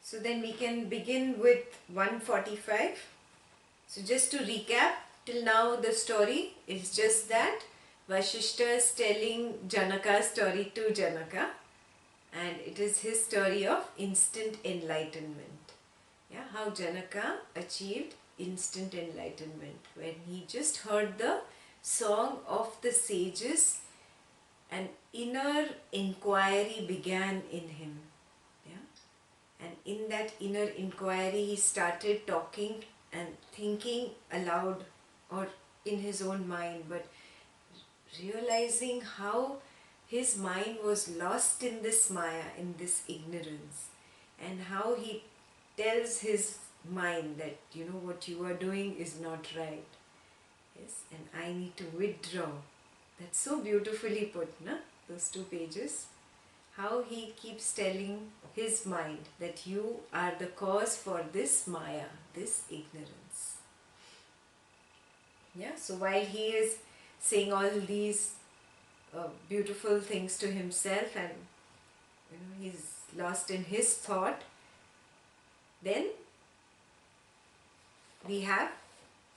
So then we can begin with 145. So just to recap, till now the story is just that Vasistha is telling Janaka's story to Janaka, and it is his story of instant enlightenment. Yeah, how Janaka achieved instant enlightenment when he just heard the song of the sages. An inner inquiry began in him. Yeah, and in that inner inquiry he started talking and thinking aloud or in his own mind, but realizing how his mind was lost in this maya, in this ignorance, and how he tells his mind that, you know, what you are doing is not right. Yes, and I need to withdraw. That's so beautifully put, na? Those 2 pages. How he keeps telling his mind that you are the cause for this maya, this ignorance. Yeah, so while he is saying all these beautiful things to himself, and you know, he's lost in his thought, then we have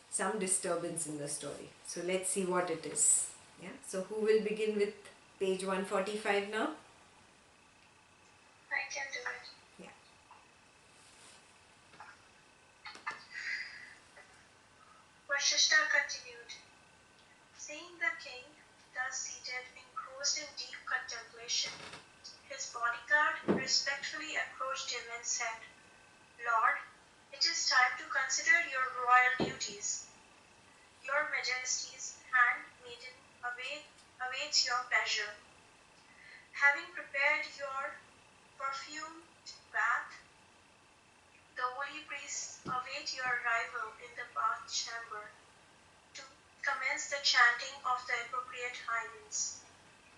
some disturbance in the story. So let's see what it is. Yeah. So who will begin with page 145 now? I can do it. Yeah. Vasistha continued. Seeing the king thus seated, engrossed in deep contemplation, his bodyguard respectfully approached him and said, Lord, it is time to consider your royal duties. Your Majesty's handmaiden awaits your pleasure. Having prepared your perfumed bath, the holy priests await your arrival in the bath chamber to commence the chanting of the appropriate hymns.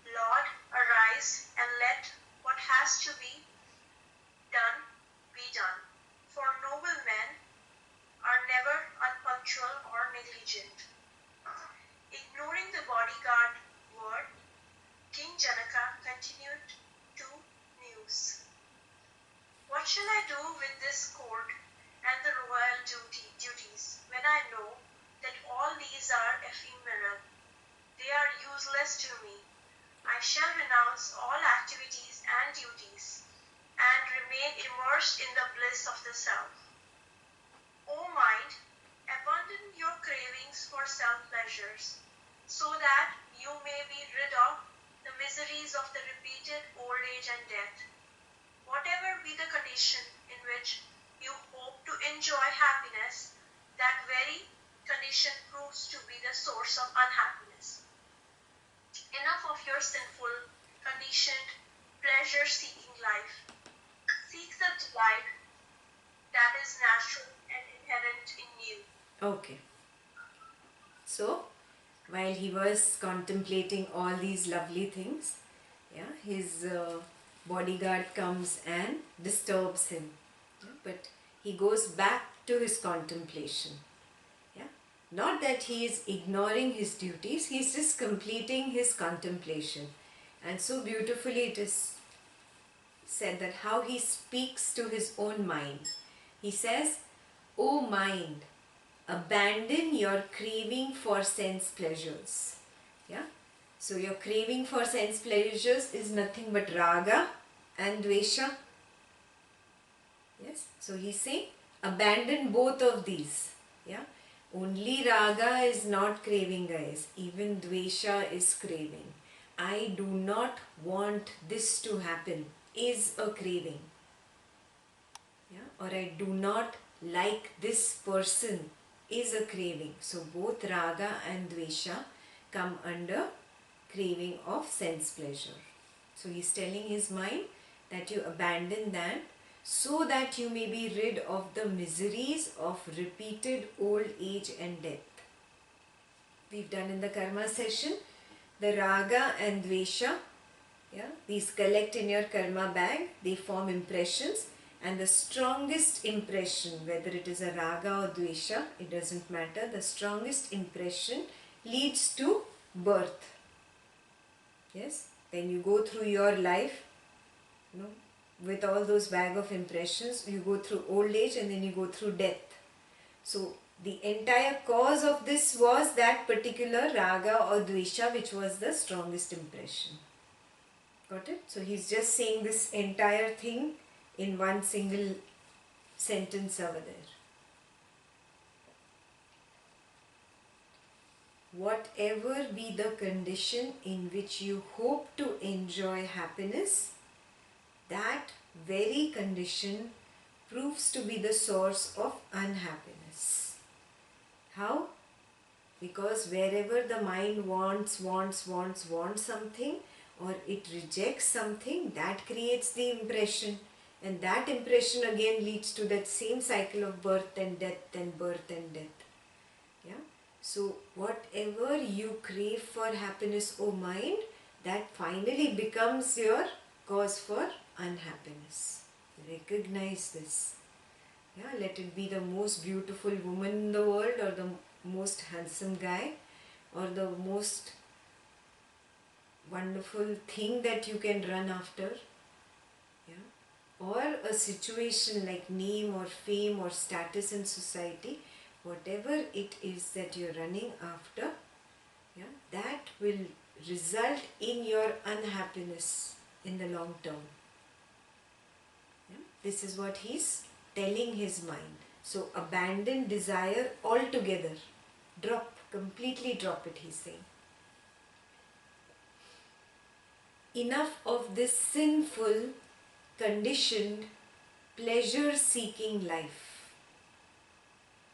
Lord, arise and let what has to be done. For noble men are never unpunctual or negligent. Ignoring the bodyguard word, King Janaka continued to muse. What shall I do with this court and the royal duties when I know that all these are ephemeral? They are useless to me. I shall renounce all activities and duties and remain immersed in the bliss of the self. O mind, abandon your cravings for self-pleasures, so that you may be rid of the miseries of the repeated old age and death. Whatever be the condition in which you hope to enjoy happiness, that very condition proves to be the source of unhappiness. Enough of your sinful, conditioned, pleasure-seeking life. Seek the delight that is natural and inherent in you. Okay. So, while he was contemplating all these lovely things, yeah, his bodyguard comes and disturbs him. Yeah, but he goes back to his contemplation. Yeah, not that he is ignoring his duties, he is just completing his contemplation. And so beautifully it is said that how he speaks to his own mind. He says, O mind, abandon your craving for sense pleasures. Yeah. So your craving for sense pleasures is nothing but raga and dvesha. Yes. So he's saying, abandon both of these. Yeah. Only raga is not craving, guys. Even dvesha is craving. I do not want this to happen is a craving. Yeah. Or I do not like this person is a craving. So both raga and dvesha come under craving of sense pleasure. So he's telling his mind that you abandon that so that you may be rid of the miseries of repeated old age and death. We've done in the karma session the raga and dvesha. Yeah, these collect in your karma bag, they form impressions, and the strongest impression, whether it is a raga or dvesha, it doesn't matter, the strongest impression leads to birth. Yes, when you go through your life, you know, with all those bag of impressions, you go through old age and then you go through death. So the entire cause of this was that particular raga or dvesha, which was the strongest impression. Got it? So he's just saying this entire thing in one single sentence over there. Whatever be the condition in which you hope to enjoy happiness, that very condition proves to be the source of unhappiness. How? Because wherever the mind wants something, or it rejects something, that creates the impression, and that impression again leads to that same cycle of birth and death and birth and death. Yeah. So whatever you crave for happiness, O mind, that finally becomes your cause for unhappiness. Recognize this. Yeah, let it be the most beautiful woman in the world, or the most handsome guy, or the most wonderful thing that you can run after. Yeah. Or a situation like name or fame or status in society, whatever it is that you're running after, yeah, that will result in your unhappiness in the long term. Yeah. This is what he's telling his mind. So abandon desire altogether. Completely drop it, he's saying. Enough of this sinful, conditioned, pleasure-seeking life.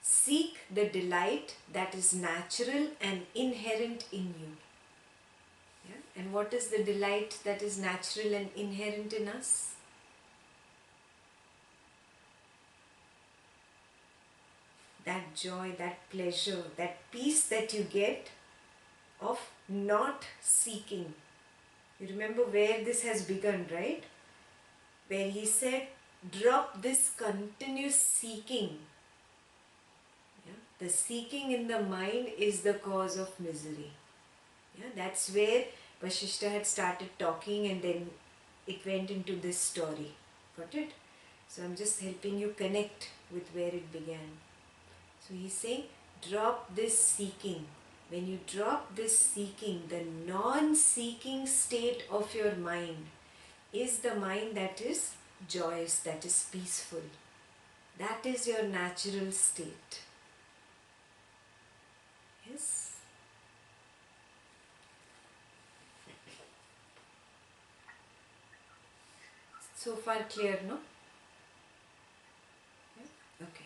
Seek the delight that is natural and inherent in you. Yeah? And what is the delight that is natural and inherent in us? That joy, that pleasure, that peace that you get of not seeking. You remember where this has begun, right? Where he said, drop this continuous seeking. Yeah? The seeking in the mind is the cause of misery. Yeah? That's where Vasistha had started talking, and then it went into this story. Got it? So I'm just helping you connect with where it began. So he's saying, drop this seeking. When you drop this seeking, the non-seeking state of your mind is the mind that is joyous, that is peaceful. That is your natural state. Yes? So far clear, no? Yeah? Okay.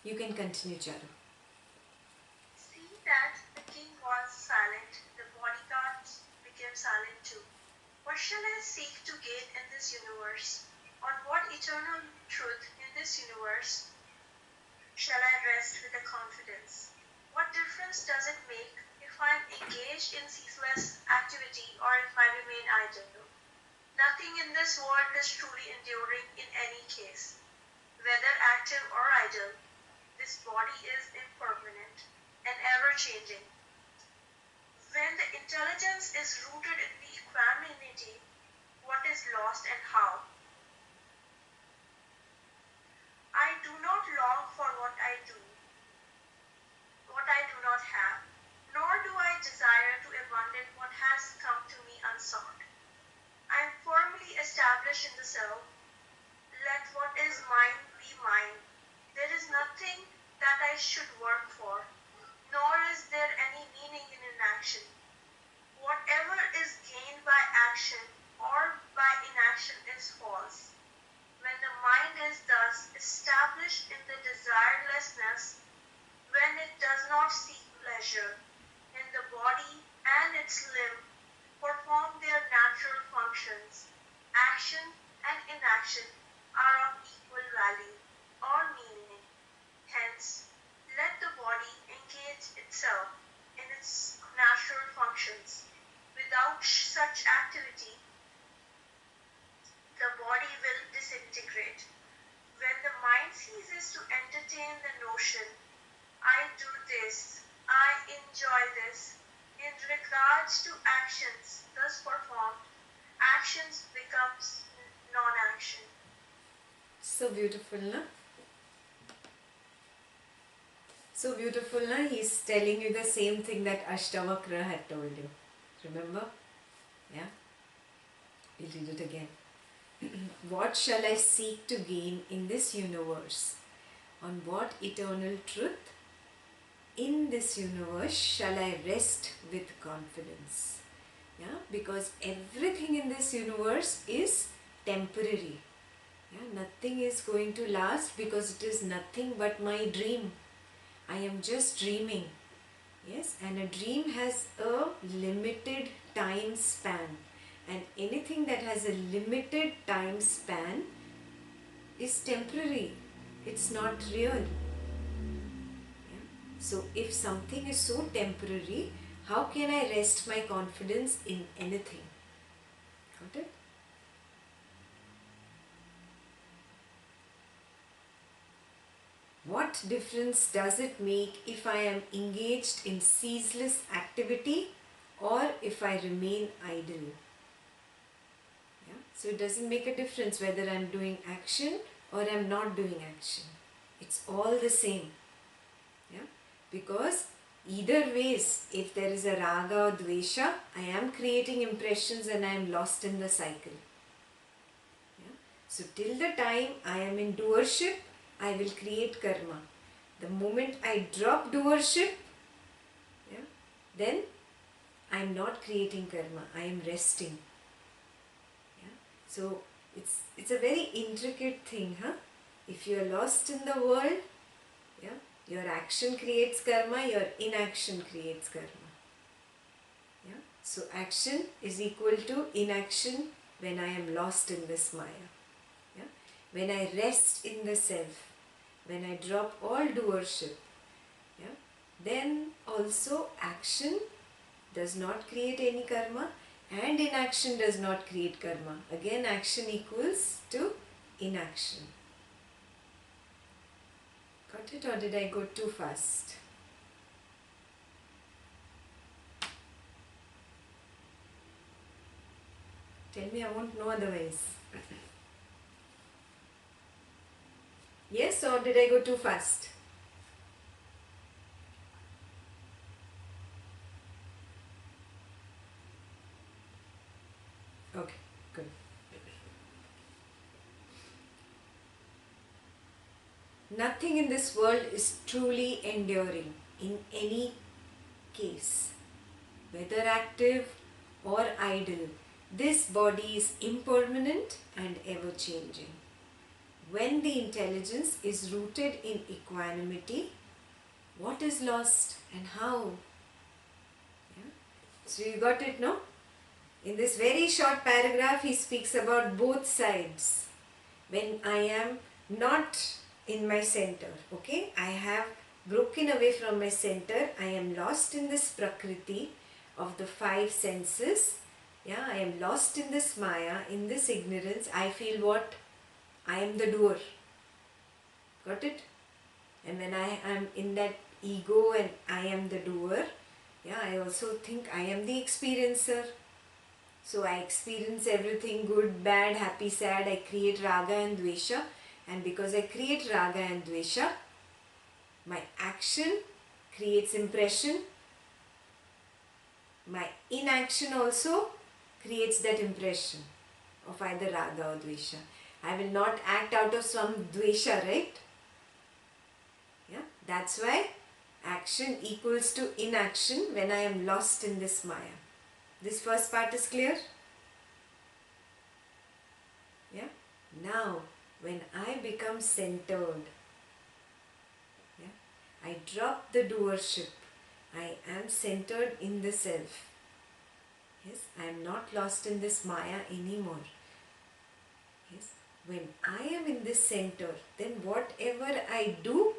You can continue, Charu. Seeing that the king was silent, the bodyguards became silent too. What shall I seek to gain in this universe? On what eternal truth in this universe shall I rest with a confidence? What difference does it make if I am engaged in ceaseless activity or if I remain idle? Nothing in this world is truly enduring in any case. Whether active or idle, this body is impermanent and ever-changing. When the intelligence is rooted in the equanimity, what is lost and how? I do not long for what I do not have, nor do I desire to abandon what has come to me unsought. I am firmly established in the self. Let what is mine be mine. There is nothing that I should work for, nor is there any meaning in inaction. Whatever is gained by action or by inaction is false. When the mind is thus established in the desirelessness, when it does not seek pleasure, in the body and its limb perform their natural functions, action and inaction are of equal value or meaning. Hence, let the body engage itself in its natural functions. Without such activity, the body will disintegrate. When the mind ceases to entertain the notion, I do this, I enjoy this, in regards to actions thus performed, actions becomes non-action. So beautiful, na? So beautiful, na? He's telling you the same thing that Ashtavakra had told you. Remember? Yeah? We'll read it again. What shall I seek to gain in this universe? On what eternal truth in this universe shall I rest with confidence? Yeah, because everything in this universe is temporary. Yeah, nothing is going to last because it is nothing but my dream. I am just dreaming. Yes, and a dream has a limited time span, and anything that has a limited time span is temporary. It's not real. Yeah? So if something is so temporary, how can I rest my confidence in anything? Got it? What difference does it make if I am engaged in ceaseless activity or if I remain idle? Yeah? So it doesn't make a difference whether I'm doing action or I'm not doing action. It's all the same. Yeah? Because either ways, if there is a raga or dvesha, I am creating impressions and I am lost in the cycle. Yeah? So till the time I am in doership, I will create karma. The moment I drop doership, yeah, then I am not creating karma, I am resting. Yeah? So it's a very intricate thing, huh? If you are lost in the world, yeah, your action creates karma, your inaction creates karma. Yeah? So action is equal to inaction when I am lost in this Maya. Yeah? When I rest in the self, when I drop all doership, yeah, then also action does not create any karma and inaction does not create karma. Again, action equals to inaction. Got it, or did I go too fast? Tell me, I won't know otherwise. Yes, or did I go too fast? Okay, good. Nothing in this world is truly enduring in any case, whether active or idle. This body is impermanent and ever changing. When the intelligence is rooted in equanimity, what is lost and how? Yeah? So you got it, no? In this very short paragraph, he speaks about both sides. When I am not in my center, okay, I have broken away from my center, I am lost in this prakriti of the five senses. Yeah, I am lost in this maya, in this ignorance. I feel what? I am the doer. Got it? And when I am in that ego and I am the doer, yeah, I also think I am the experiencer. So I experience everything good, bad, happy, sad. I create raga and dvesha. And because I create raga and dvesha, my action creates impression. My inaction also creates that impression of either raga or dvesha. I will not act out of some dvesha, right? Yeah, that's why action equals to inaction when I am lost in this maya. This first part is clear? Yeah. Now, when I become centered, yeah, I drop the doership. I am centered in the self. Yes, I am not lost in this maya anymore. Yes, when I am in this center, then whatever I do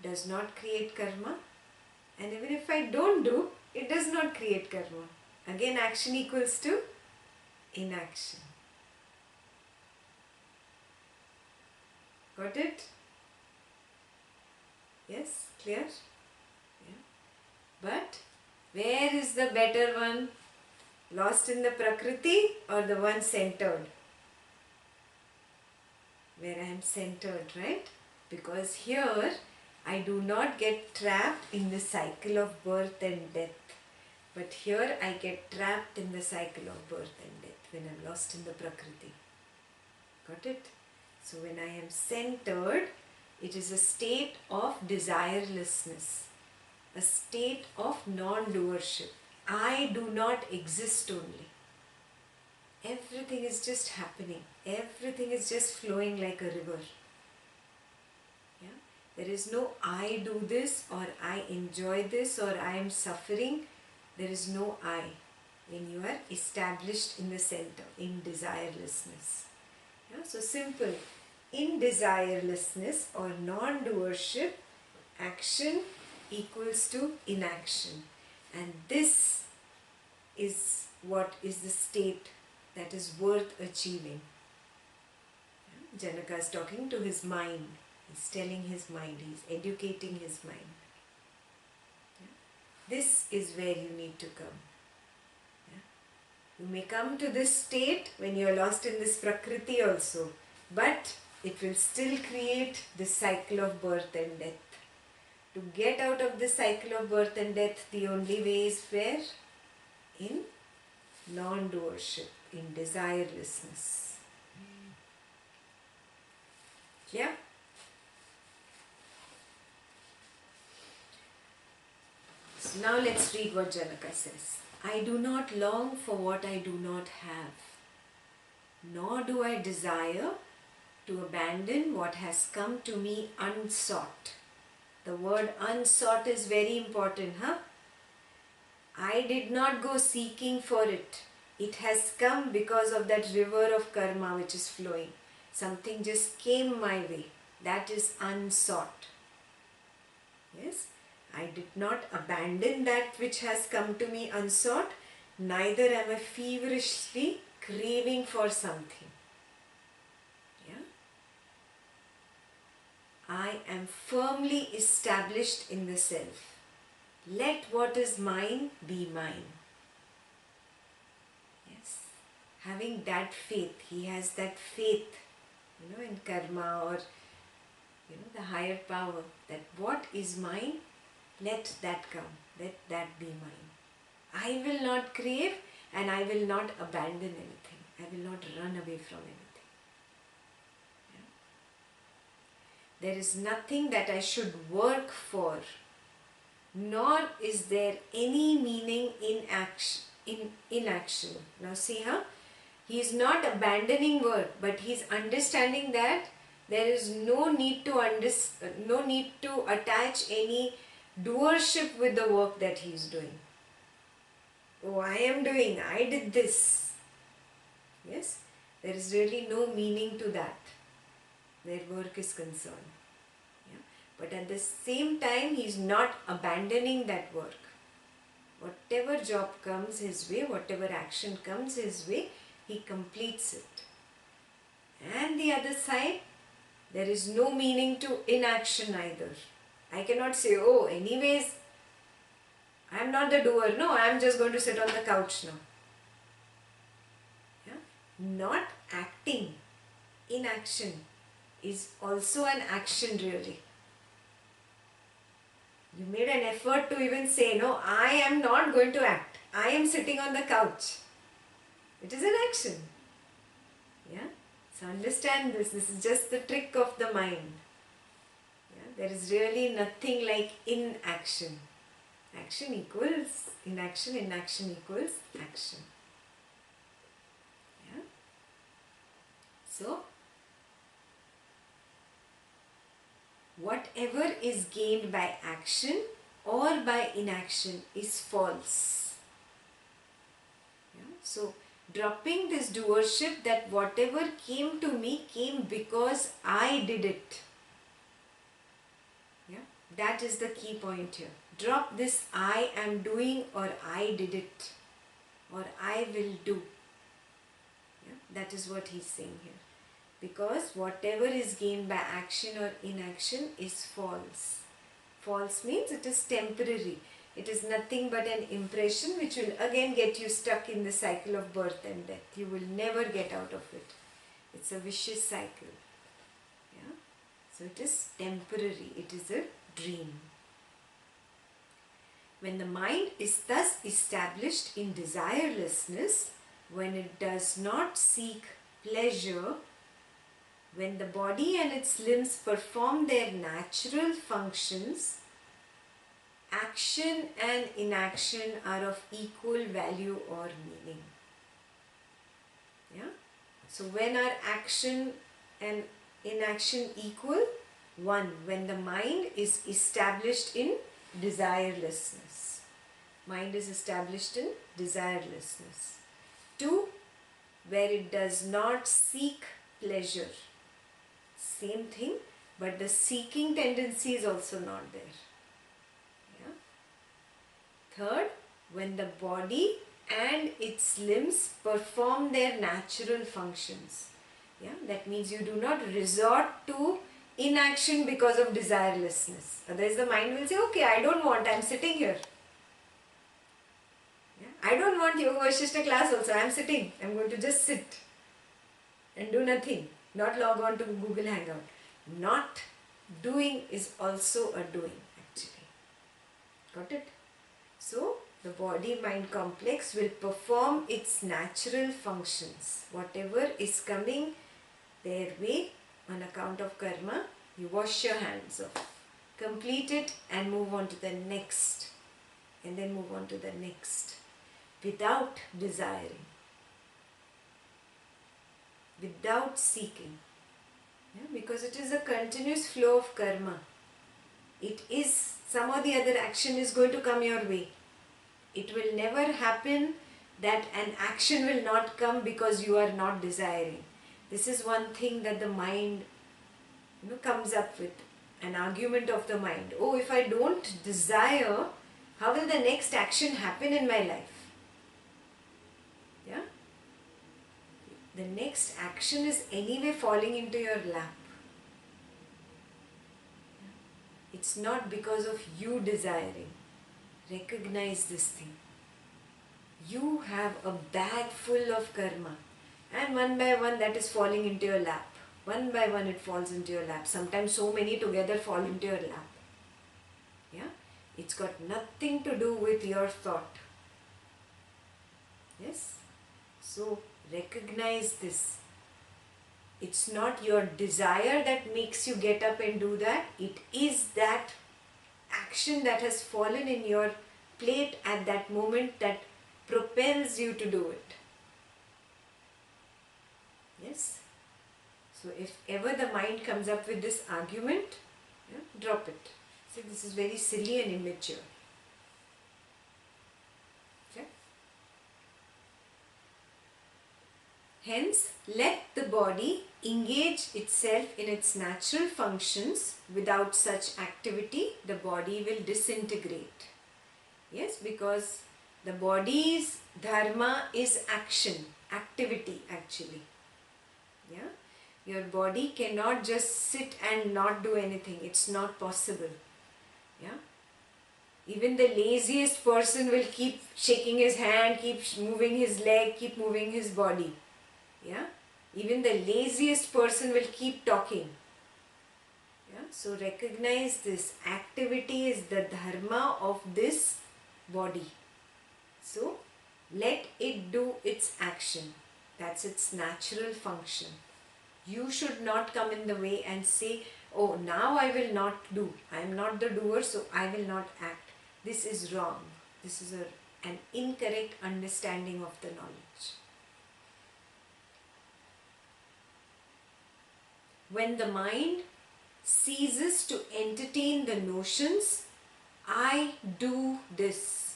does not create karma, and even if I don't do, it does not create karma. Again, action equals to inaction. Got it? Yes, clear? Yeah. But where is the better one? Lost in the prakriti or the one centered? where I am centered, right? Because here I do not get trapped in the cycle of birth and death. But here I get trapped in the cycle of birth and death when I'm lost in the Prakriti. Got it? So when I am centered, it is a state of desirelessness, a state of non-doership. I do not exist only. Everything is just happening. Everything is just flowing like a river. Yeah? There is no I do this or I enjoy this or I am suffering. There is no I when you are established in the center, in desirelessness. Yeah? So simple. In desirelessness or non-doership, action equals to inaction. And this is what is the state that is worth achieving. Yeah? Janaka is talking to his mind. He's telling his mind. He's educating his mind. Yeah? This is where you need to come. Yeah? You may come to this state when you are lost in this Prakriti also. But it will still create this cycle of birth and death. To get out of this cycle of birth and death, the only way is where? In non-doership, in desirelessness. Yeah? So now let's read what Janaka says. I do not long for what I do not have, nor do I desire to abandon what has come to me unsought. The word unsought is very important, huh? I did not go seeking for it. It has come because of that river of karma which is flowing. Something just came my way. That is unsought. Yes? I did not abandon that which has come to me unsought. Neither am I feverishly craving for something. I am firmly established in the self. Let what is mine be mine. Yes. Having that faith, he has that faith, in karma or, the higher power, that what is mine, let that come, let that be mine. I will not crave and I will not abandon anything. I will not run away from anything. There is nothing that I should work for, nor is there any meaning in action. Inaction. Now see, he is not abandoning work, but he is understanding that there is no need to attach any doership with the work that he is doing. Oh, I am doing. I did this. Yes, there is really no meaning to that, where work is concerned. Yeah? But at the same time, he is not abandoning that work. Whatever job comes his way, whatever action comes his way, he completes it. And the other side, there is no meaning to inaction either. I cannot say, oh, anyways, I am not the doer. No, I am just going to sit on the couch now. Yeah? Not acting, inaction is also an action really. You made an effort to even say, no, I am not going to act. I am sitting on the couch. It is an action. Yeah? So understand this. This is just the trick of the mind. Yeah? There is really nothing like inaction. Action equals inaction. Inaction equals action. Yeah? So, whatever is gained by action or by inaction is false. Yeah? So, dropping this doership that whatever came to me came because I did it. Yeah? That is the key point here. Drop this I am doing or I did it or I will do. Yeah? That is what he is saying here. Because whatever is gained by action or inaction is false. False means it is temporary. It is nothing but an impression which will again get you stuck in the cycle of birth and death. You will never get out of it. It's a vicious cycle. So it is temporary, it is a dream. When the mind is thus established in desirelessness, when it does not seek pleasure, when the body and its limbs perform their natural functions, action and inaction are of equal value or meaning. Yeah? So when are action and inaction equal? One, when the mind is established in desirelessness. Mind is established in desirelessness. Two, where it does not seek pleasure. Same thing, but the seeking tendency is also not there. Yeah? Third, when the body and its limbs perform their natural functions. Yeah? That means you do not resort to inaction because of desirelessness. Otherwise the mind will say, okay, I don't want, I am sitting here. Yeah? I don't want Yoga Vasistha class also, I am sitting. I am going to just sit and do nothing. Not log on to Google Hangout. Not doing is also a doing actually. Got it? So, the body-mind complex will perform its natural functions. Whatever is coming their way on account of karma, you wash your hands off. Complete it and move on to the next. And then move on to the next. Without desiring. Without seeking. Yeah, because it is a continuous flow of karma. It is, some or the other action is going to come your way. It will never happen that an action will not come because you are not desiring. This is one thing that the mind comes up with. An argument of the mind. Oh, if I don't desire, how will the next action happen in my life? Yeah? The next action is anyway falling into your lap. It's not because of you desiring. Recognize this thing. You have a bag full of karma, and one by one that is falling into your lap. One by one it falls into your lap. Sometimes so many together fall into your lap. Yeah? It's got nothing to do with your thought. Yes? So recognize this. It's not your desire that makes you get up and do that. It is that action that has fallen in your plate at that moment that propels you to do it. Yes? So if ever the mind comes up with this argument, drop it. See, this is very silly and immature. Okay? Hence, let the body engage itself in its natural functions. Without such activity, the body will disintegrate. Yes, because the body's dharma is action, activity actually. Yeah, your body cannot just sit and not do anything. It's not possible. Yeah, even the laziest person will keep shaking his hand, keep moving his leg, keep moving his body. Yeah, even the laziest person will keep talking. Yeah, so recognize this. Activity is the dharma of this body. So let it do its action. That's its natural function. You should not come in the way and say, oh, now I will not do. I am not the doer, so I will not act. This is wrong. This is an incorrect understanding of the knowledge. When the mind ceases to entertain the notions, I do this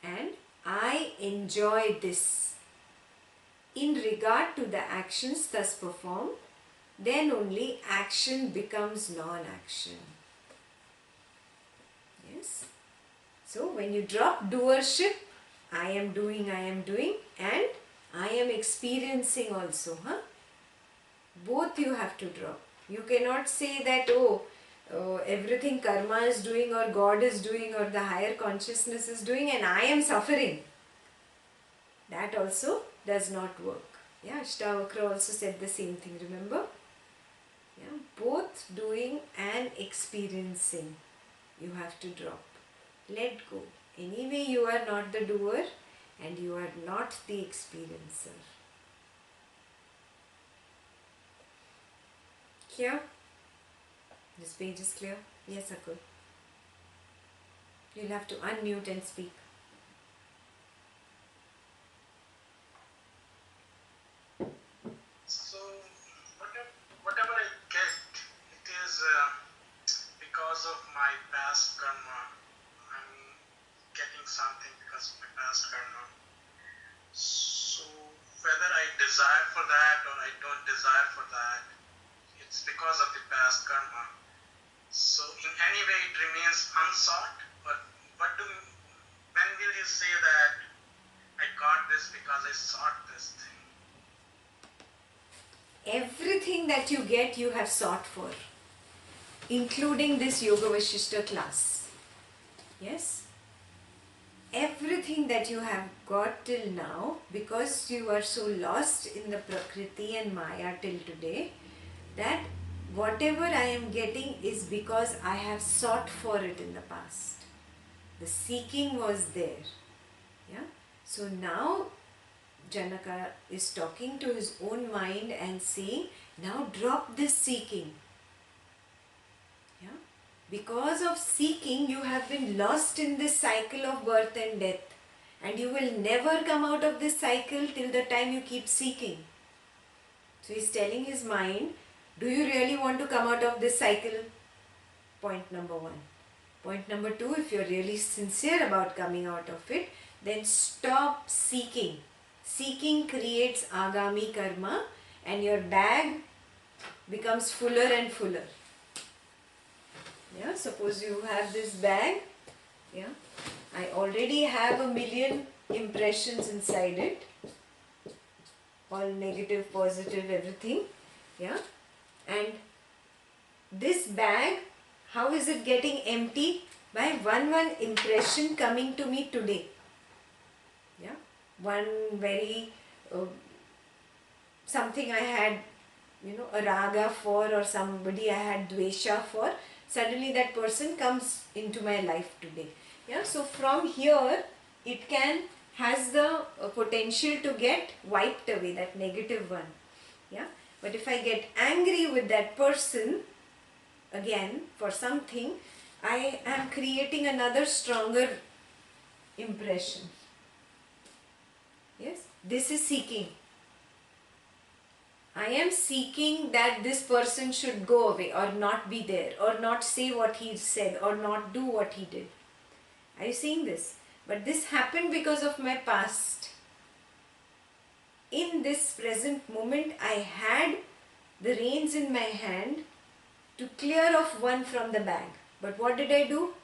and I enjoy this, in regard to the actions thus performed, then only action becomes non-action. Yes. So when you drop doership, I am doing, and I am experiencing also. Both you have to drop. You cannot say that, everything karma is doing or God is doing or the higher consciousness is doing and I am suffering. That also does not work. Yeah, Ashtavakra also said the same thing, remember? Yeah, both doing and experiencing. You have to drop. Let go. Anyway, you are not the doer and you are not the experiencer. Clear? This page is clear? Yes, Akul. You'll have to unmute and speak. So, whatever I get, it is because of my past karma. I'm getting something because of my past karma. So, whether I desire for that or I don't desire for that, it's because of the past karma. So, in any way, it remains unsought. But when will you say that I got this because I sought this thing? Everything that you get, you have sought for, including this Yoga Vasistha class. Yes? Everything that you have got till now, because you are so lost in the Prakriti and Maya till today, that whatever I am getting is because I have sought for it in the past. The seeking was there. Yeah? So now Janaka is talking to his own mind and saying, now drop this seeking. Yeah? Because of seeking, you have been lost in this cycle of birth and death. And you will never come out of this cycle till the time you keep seeking. So he's telling his mind, do you really want to come out of this cycle? Point number 1. Point number 2, if you're really sincere about coming out of it, then stop seeking. Seeking creates agami karma and your bag becomes fuller and fuller. Yeah, suppose you have this bag. Yeah, I already have 1,000,000 impressions inside it. All negative, positive, everything. Yeah, and this bag, how is it getting empty? By one impression coming to me today. Yeah, one very something I had, a raga for, or somebody I had dvesha for. Suddenly that person comes into my life today. Yeah, so from here it has the potential to get wiped away, that negative one. Yeah, but if I get angry with that person again for something, I am creating another stronger impression. Yes, this is seeking. I am seeking that this person should go away or not be there or not say what he said or not do what he did. Are you seeing this? But this happened because of my past. In this present moment, I had the reins in my hand to clear off one from the bag. But what did I do?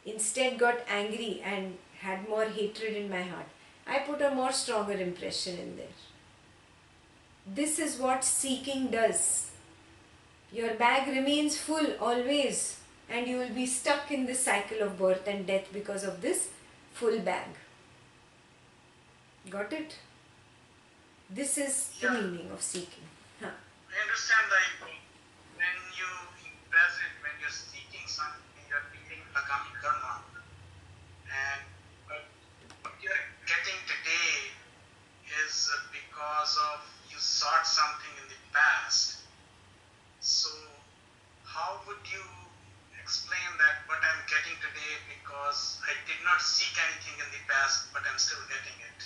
Instead got angry and had more hatred in my heart. I put a more stronger impression in there. This is what seeking does. Your bag remains full always and you will be stuck in this cycle of birth and death because of this full bag. Got it? This is the meaning of seeking. Huh. I understand that when you impress it, when you're seeking something, you're feeling agami karma. And what you're getting today is because of you sought something in the past. So how would you explain that what I'm getting today because I did not seek anything in the past but I'm still getting it?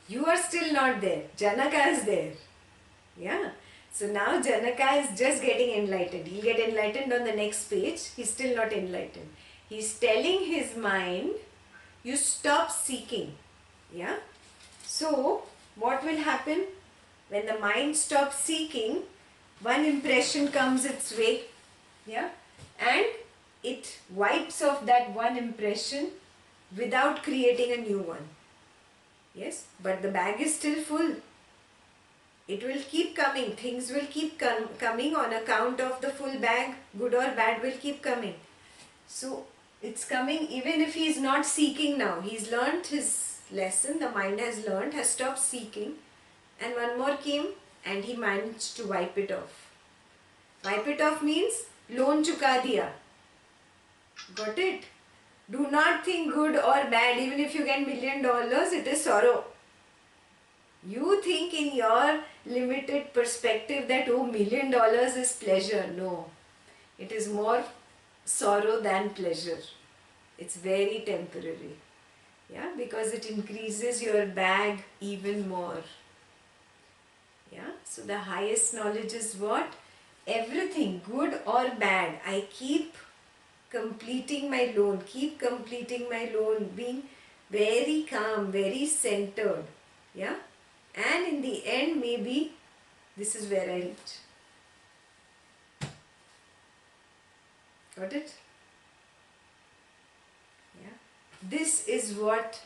You are still not there. Janaka is there. Yeah. So now Janaka is just getting enlightened. He'll get enlightened on the next page. He's still not enlightened. He's telling his mind, you stop seeking. Yeah. So what will happen? When the mind stops seeking, one impression comes its way. Yeah. And it wipes off that one impression without creating a new one. Yes, but the bag is still full. It will keep coming. Things will keep coming on account of the full bag. Good or bad will keep coming. So it's coming even if he is not seeking now. He's learnt his lesson. The mind has learnt, has stopped seeking. And one more came and he managed to wipe it off. Wipe it off means loan chuka diya. Got it? Do not think good or bad. Even if you get $1 million, it is sorrow. You think in your limited perspective that $1 million is pleasure. No. It is more sorrow than pleasure. It's very temporary. Yeah, because it increases your bag even more. Yeah, so the highest knowledge is what? Everything, good or bad, I keep completing my loan, being very calm, very centered. Yeah, and in the end, maybe this is where I reach. Got it? Yeah, this is what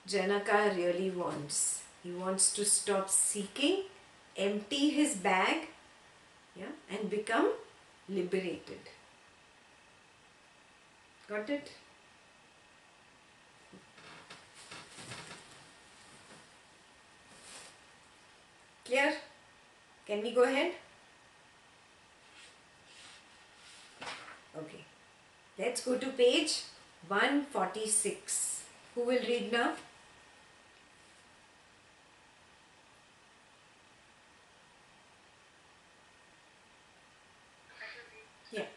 Janaka really wants. He wants to stop seeking, empty his bag, yeah, and become liberated. Got it? Clear? Can we go ahead? Okay. Let's go to page 146. Who will read now? Yeah.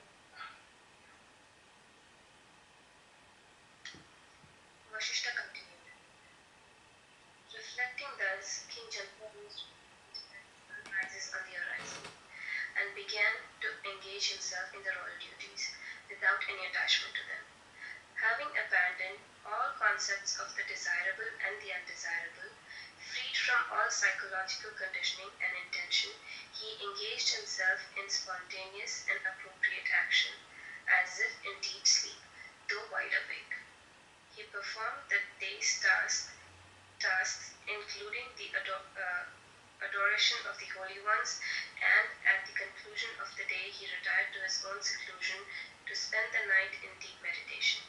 Vasistha continued. Reflecting thus, King Janaka rises on the horizon and began to engage himself in the royal duties without any attachment to them. Having abandoned all concepts of the desirable and the undesirable, freed from all psychological conditioning and intention, he engaged himself in spontaneous and appropriate action, as if in deep sleep, though wide awake. He performed the day's tasks including the adoration of the holy ones, and at the conclusion of the day he retired to his own seclusion to spend the night in deep meditation,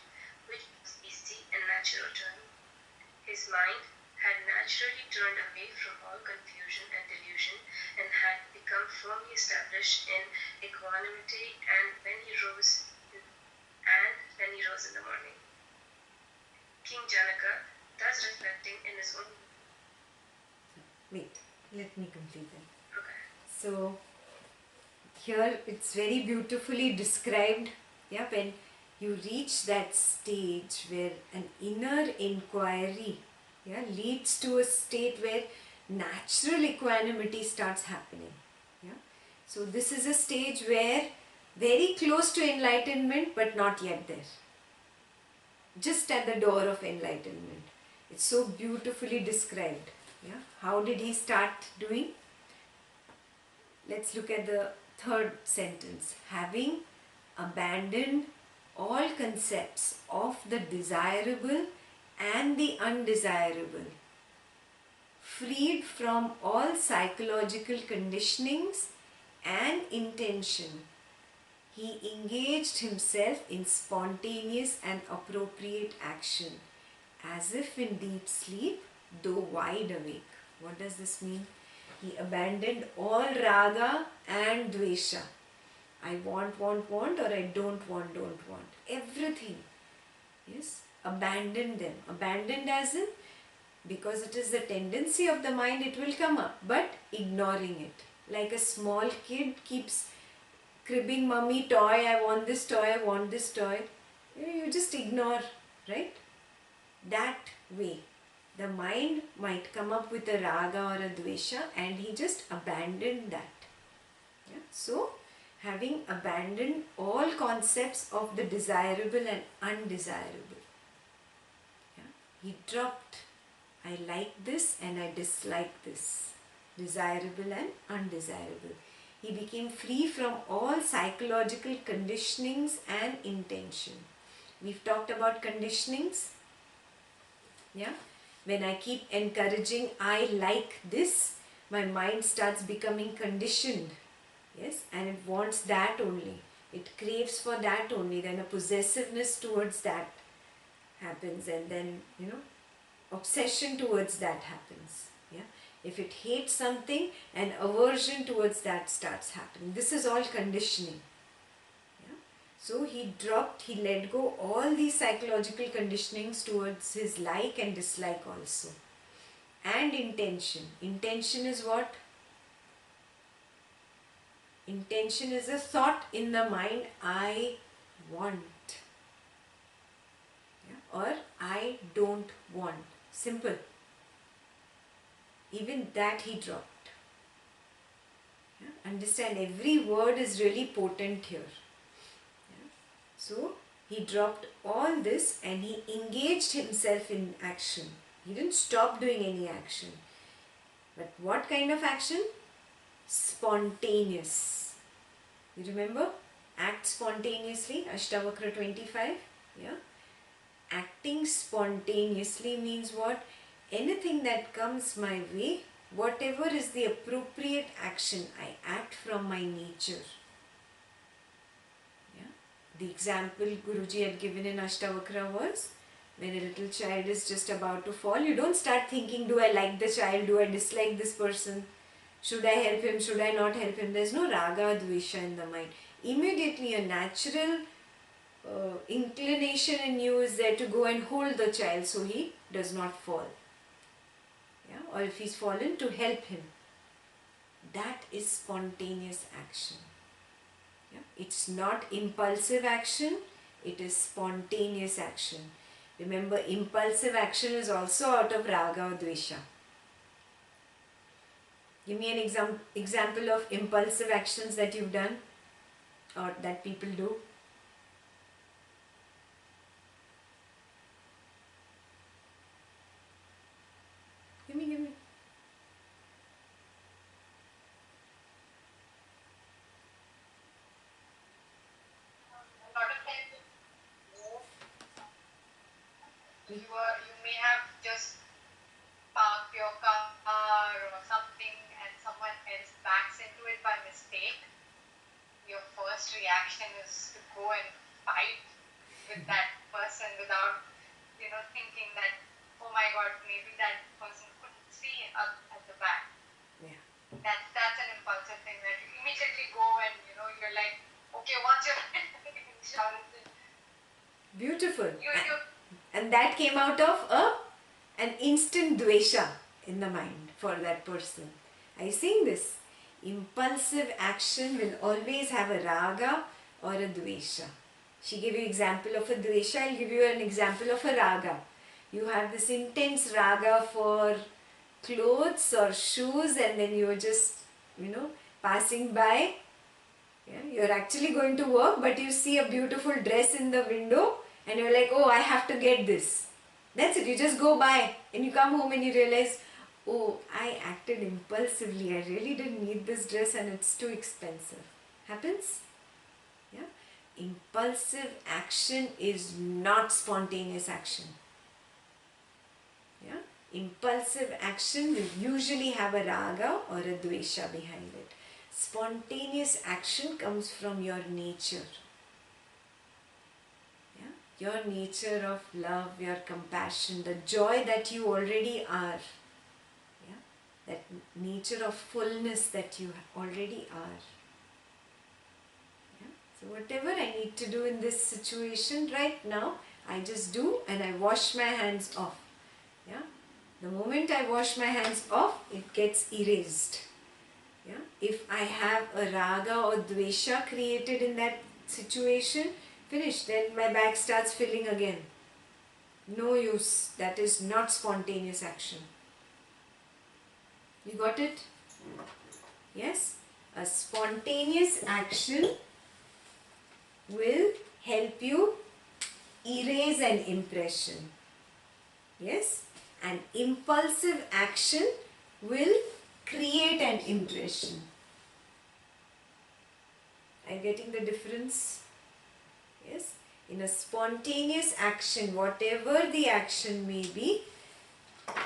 which was easy and natural to him. His mind had naturally turned away from all confusion and delusion and had become firmly established in equanimity and when he rose in the morning. King Janaka, thus reflecting in his own... Wait, let me complete that. Okay. So, here it's very beautifully described. Yeah, when you reach that stage where an inner inquiry, yeah, leads to a state where natural equanimity starts happening. Yeah, so this is a stage where very close to enlightenment but not yet there. Just at the door of enlightenment. It's so beautifully described. Yeah, how did he start doing? Let's look at the third sentence. Having abandoned all concepts of the desirable and the undesirable, freed from all psychological conditionings and intention, he engaged himself in spontaneous and appropriate action, as if in deep sleep, though wide awake. What does this mean? He abandoned all raga and dvesha. I want, or I don't want. Everything. Yes, abandon them. Abandoned as in, because it is the tendency of the mind, it will come up, but ignoring it. Like a small kid keeps cribbing, mummy, toy, I want this toy. You just ignore, right? That way. The mind might come up with a raga or a dvesha and he just abandoned that. Yeah? So, having abandoned all concepts of the desirable and undesirable. Yeah? He dropped, I like this and I dislike this. Desirable and undesirable. He became free from all psychological conditionings and intention. We've talked about conditionings. Yeah? When I keep encouraging, I like this, my mind starts becoming conditioned. Yes, and it wants that only. It craves for that only. Then a possessiveness towards that happens, and then, obsession towards that happens. Yeah, If it hates something, an aversion towards that starts happening. This is all conditioning. Yeah? So he let go all these psychological conditionings towards his like and dislike also. And intention. Intention is what? Intention is a thought in the mind, I want. Yeah? Or I don't want. Simple. Even that he dropped. Yeah? Understand, every word is really potent here. Yeah? So he dropped all this and he engaged himself in action. He didn't stop doing any action. But what kind of action? Spontaneous. You remember? Act spontaneously, Ashtavakra 25. Yeah? Acting spontaneously means what? Anything that comes my way, whatever is the appropriate action, I act from my nature. Yeah? The example Guruji had given in Ashtavakra was, when a little child is just about to fall, you don't start thinking, do I like the child, do I dislike this person, should I help him, should I not help him. There's no raga, dvesha in the mind. Immediately a natural inclination in you is there to go and hold the child so he does not fall. Yeah? Or if he's fallen, to help him. That is spontaneous action. Yeah? It's not impulsive action, it is spontaneous action. Remember, impulsive action is also out of raga or dvesha. Give me an example of impulsive actions that you've done or that people do. Give me. A lot of times you may have just parked your car or something and someone else backs into it by mistake. Your first reaction is to go and fight with that person without thinking that, oh my god, maybe that person couldn't see up at the back. Yeah. That's an impulsive thing that you immediately go and you're like, okay, what's your insurance? Beautiful. You And that came out of an instant dvesha in the mind for that person. Are you seeing this? Impulsive action will always have a raga or a dvesha. She gave you example of a dvesha, I'll give you an example of a raga. You have this intense raga for clothes or shoes, and then you're just, passing by. Yeah? You're actually going to work, but you see a beautiful dress in the window and you're like, oh, I have to get this. That's it. You just go by and you come home and you realize, oh, I acted impulsively. I really didn't need this dress and it's too expensive. Happens? Yeah? Impulsive action is not spontaneous action. Yeah? Impulsive action will usually have a raga or a dvesha behind it. Spontaneous action comes from your nature. Yeah? Your nature of love, your compassion, the joy that you already are. Yeah? That nature of fullness that you already are. Yeah? So whatever I need to do in this situation right now, I just do and I wash my hands off. Yeah? The moment I wash my hands off, it gets erased. Yeah? If I have a raga or dvesha created in that situation, finish. Then my bag starts filling again. No use. That is not spontaneous action. You got it? Yes? A spontaneous action will help you erase an impression. Yes? An impulsive action will create an impression. Are you getting the difference? Yes? In a spontaneous action, whatever the action may be,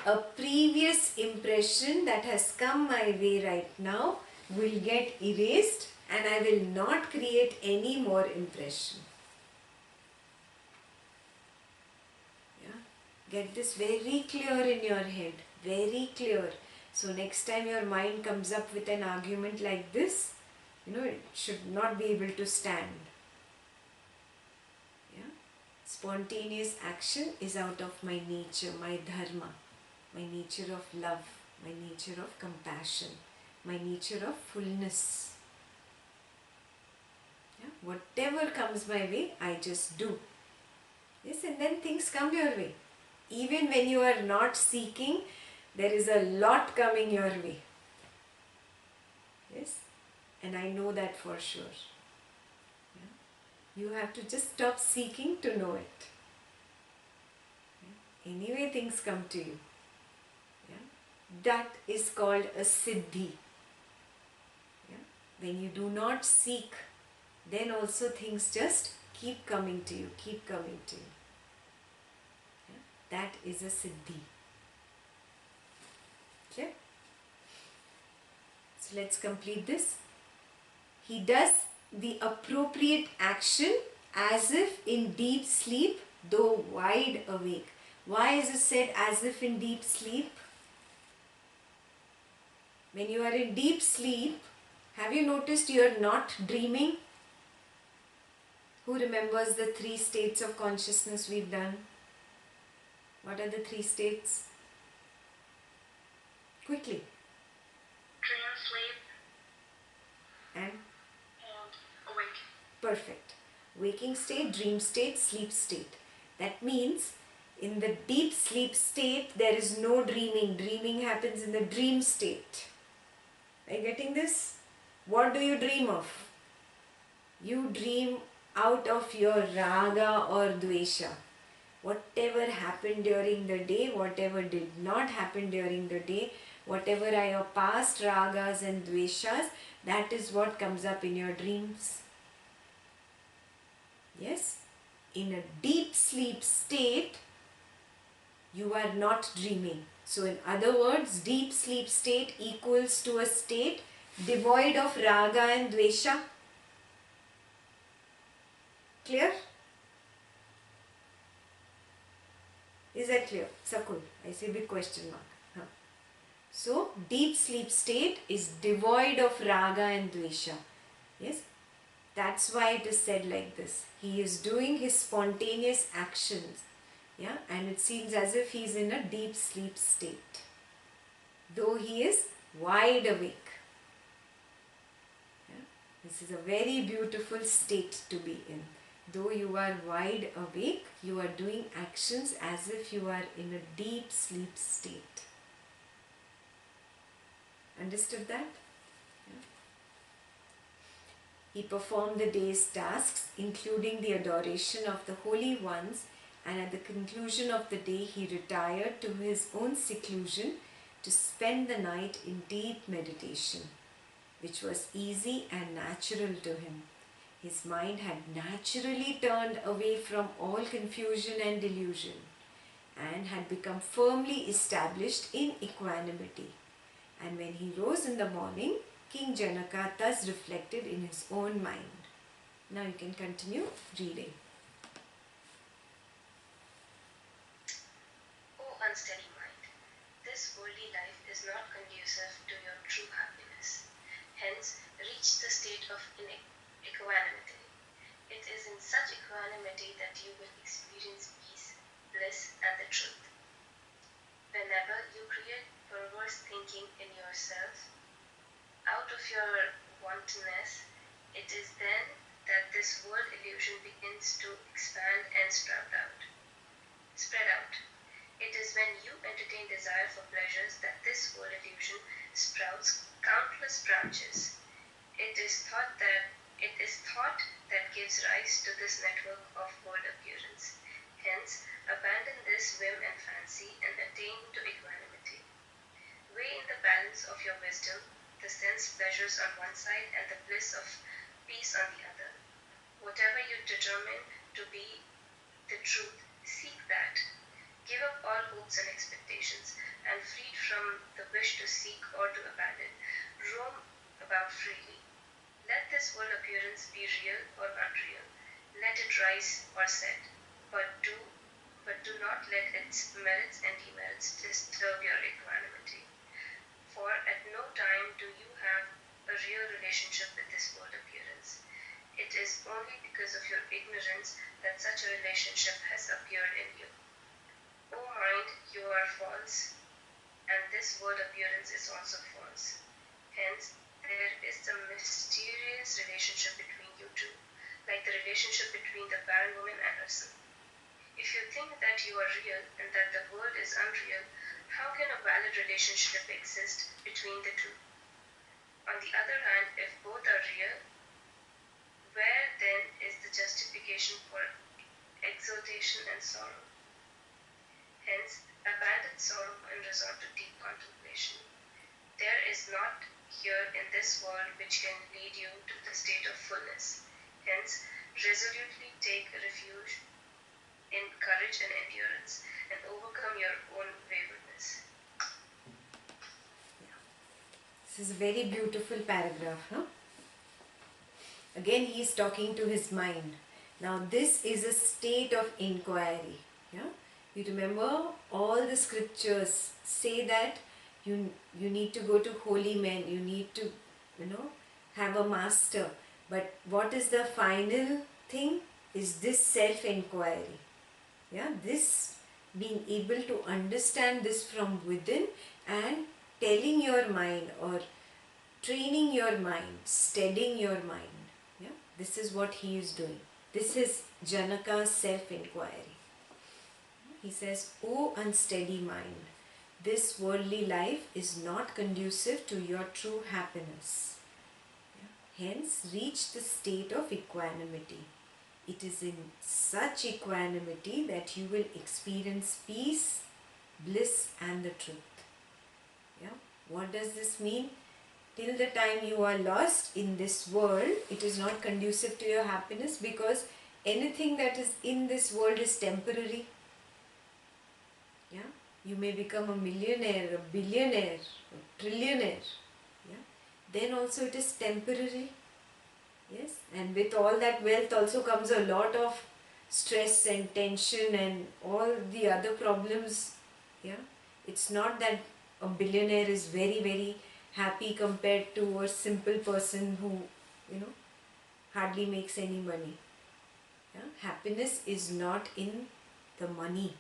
a previous impression that has come my way right now will get erased and I will not create any more impression. Yeah? Get this very clear in your head. Very clear. So next time your mind comes up with an argument like this, it should not be able to stand. Yeah? Spontaneous action is out of my nature, my dharma, my nature of love, my nature of compassion, my nature of fullness. Yeah? Whatever comes my way, I just do. Yes, and then things come your way. Even when you are not seeking, there is a lot coming your way. Yes, and I know that for sure. Yeah? You have to just stop seeking to know it. Yeah? Anyway, things come to you. Yeah? That is called a siddhi. Yeah? When you do not seek, then also things just keep coming to you, keep coming to you. That is a siddhi. Okay? So let's complete this. He does the appropriate action as if in deep sleep, though wide awake. Why is it said as if in deep sleep? When you are in deep sleep, have you noticed you are not dreaming? Who remembers the 3 states of consciousness we've done? What are the 3 states? Quickly. Dream, sleep, And awake. perfect. Waking state, dream state, sleep state. That means in the deep sleep state there is no dreaming. Dreaming happens in the dream state. Are you getting this? What do you dream of? You dream out of your raga or dvesha. Whatever happened during the day, whatever did not happen during the day, whatever are your past ragas and dveshas, that is what comes up in your dreams. Yes? In a deep sleep state, you are not dreaming. So in other words, deep sleep state equals to a state devoid of raga and dvesha. Clear? Is that clear? Sakul, I see big question mark. Huh. So, deep sleep state is devoid of raga and dvesha. Yes? That's why it is said like this. He is doing his spontaneous actions. Yeah? And it seems as if he is in a deep sleep state. Though he is wide awake. Yeah? This is a very beautiful state to be in. Though you are wide awake, you are doing actions as if you are in a deep sleep state. Understood that? Yeah. He performed the day's tasks, including the adoration of the holy ones, and at the conclusion of the day he retired to his own seclusion to spend the night in deep meditation, which was easy and natural to him. His mind had naturally turned away from all confusion and delusion and had become firmly established in equanimity. And when he rose in the morning, King Janaka thus reflected in his own mind. Now you can continue reading. O unsteady mind, this worldly life is not conducive to your true happiness. Hence, reach the state of equanimity. It is in such equanimity that you will experience peace, bliss, and the truth. Whenever you create perverse thinking in yourself, out of your wantonness, it is then that this world illusion begins to expand and spread out. It is when you entertain desire for pleasures that this world illusion sprouts countless branches. It is thought that gives rise to this network of world appearance. Hence, abandon this whim and fancy and attain to equanimity. Weigh in the balance of your wisdom the sense pleasures on one side and the bliss of peace on the other. Whatever you determine to be the truth, seek that. Give up all hopes and expectations, and freed from the wish to seek or to abandon, roam about freely. Let this world appearance be real or unreal. Let it rise or set, but do not let its merits and demerits disturb your equanimity. real relationship with this world appearance. It is only because of your ignorance that such a relationship has appeared in you. O mind, you are false, and this world appearance is also false. Hence, there is a mysterious relationship between you two, like the relationship between the barren woman and her son. If you think that you are real and that the world is unreal, how can a valid relationship exist between the two? On the other hand, if both are real, where then is the justification for exaltation and sorrow? Hence, abandon sorrow and resort to deep contemplation. There is not here in this world which can lead you to the state of fullness. Hence, resolutely take refuge in courage and endurance and overcome your own waywardness. This is a very beautiful paragraph, huh? Again, he is talking to his mind. Now, this is a state of inquiry. Yeah, you remember all the scriptures say that you need to go to holy men. You need to, have a master. But what is the final thing? Is this self-inquiry. Yeah, this being able to understand this from within and telling your mind or training your mind, steadying your mind. Yeah, this is what he is doing. This is Janaka's self-inquiry. He says, O unsteady mind, this worldly life is not conducive to your true happiness. Yeah. Hence, reach the state of equanimity. It is in such equanimity that you will experience peace, bliss and the truth. Yeah. What does this mean? Till the time you are lost in this world, it is not conducive to your happiness, because anything that is in this world is temporary. Yeah. You may become a millionaire, a billionaire, a trillionaire. Yeah. Then also it is temporary. Yes. And with all that wealth also comes a lot of stress and tension and all the other problems. Yeah. It's not that a billionaire is very, very happy compared to a simple person who, hardly makes any money. Yeah? Happiness is not in the money.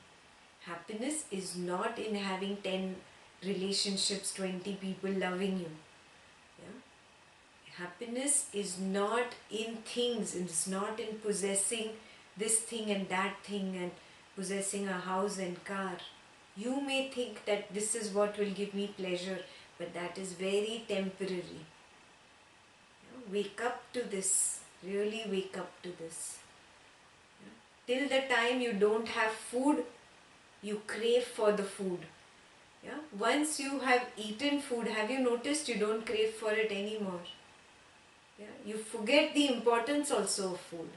Happiness is not in having 10 relationships, 20 people loving you. Yeah? Happiness is not in things. It's not in possessing this thing and that thing and possessing a house and car. You may think that this is what will give me pleasure, but that is very temporary. Wake up to this. Really wake up to this. Till the time you don't have food, you crave for the food. Yeah? Once you have eaten food, have you noticed you don't crave for it anymore? Yeah? You forget the importance also of food.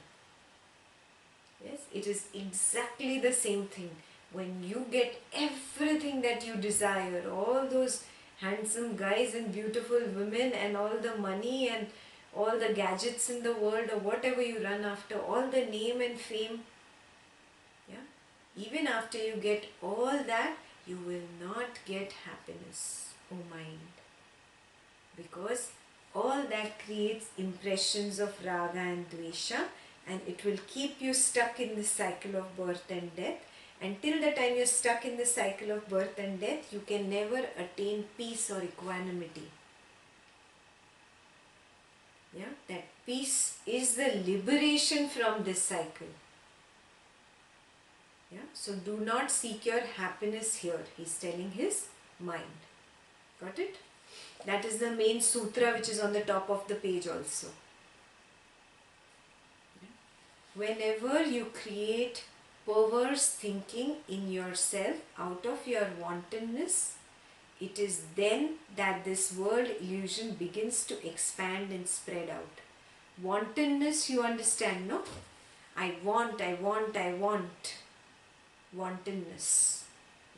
Yes, it is exactly the same thing. When you get everything that you desire, all those handsome guys and beautiful women and all the money and all the gadgets in the world or whatever you run after, all the name and fame, yeah, even after you get all that, you will not get happiness, O mind. Because all that creates impressions of raga and dvesha, and it will keep you stuck in the cycle of birth and death. And till the time you're stuck in the cycle of birth and death, you can never attain peace or equanimity. Yeah, that peace is the liberation from this cycle. Yeah, so do not seek your happiness here. He's telling his mind. Got it? That is the main sutra which is on the top of the page also. Whenever you create perverse thinking in yourself out of your wantonness, it is then that this world illusion begins to expand and spread out. Wantonness, you understand, no? I want. Wantonness.